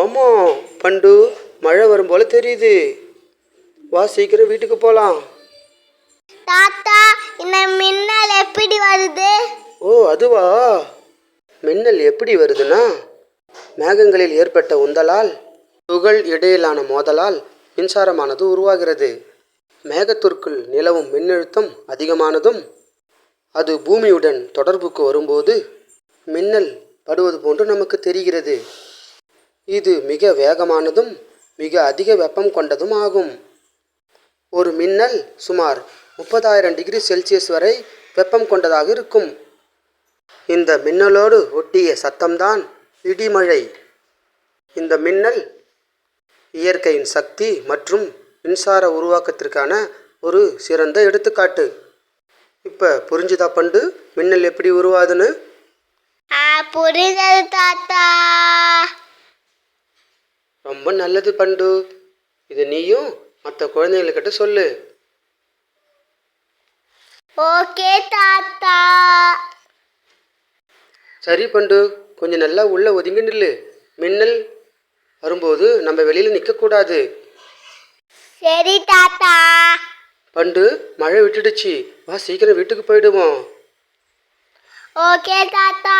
ஆமாம் பண்டு, மழை வரும் போல தெரியுது. வா சீக்கிரம் வீட்டுக்கு போகலாம். தாத்தா, இந்த மின்னல் எப்படி வருது? ஓ அதுவா? மின்னல் எப்படி வருதுன்னா, மேகங்களில் ஏற்பட்ட உந்தலால் துகள் இடையிலான மோதலால் மின்சாரமானது உருவாகிறது. மேகத்திற்குள் நிலவும் மின்னழுத்தம் அதிகமானதும் அது பூமியுடன் தொடர்புக்கு வரும்போது மின்னல் படுவது போன்று நமக்கு தெரிகிறது. இது மிக வேகமானதும் மிக அதிக வெப்பம் கொண்டதும் ஆகும். ஒரு மின்னல் சுமார் 30,000 டிகிரி செல்சியஸ் வரை வெப்பம் கொண்டதாக இருக்கும். இந்த மின்னலோடு ஒட்டிய சத்தம்தான் இடிமழை. இந்த மின்னல் இயற்கையின் சக்தி மற்றும் மின்சார உருவாக்கத்திற்கான ஒரு சிறந்த எடுத்துக்காட்டு. இப்போ புரிஞ்சுதா பண்டு, மின்னல் எப்படி உருவாதுன்னு? புரிஞ்சது தாத்தா. ரொம்ப நல்லது பண்டு. இது நீயும் மற்ற குழந்தைங்கக்கிட்ட சொல்லு. ஓகே தாத்தா. சரி பண்டு, கொஞ்சம் நல்லா உள்ள ஒதுங்கி நில்லு. மின்னல் வரும்போது நம்ம வெளியில் நிற்கக்கூடாது. சரி தாத்தா. பண்டு, மழை விட்டுடுச்சு, வா சீக்கிரம் வீட்டுக்கு போயிடுவோம். ஓகே தாத்தா.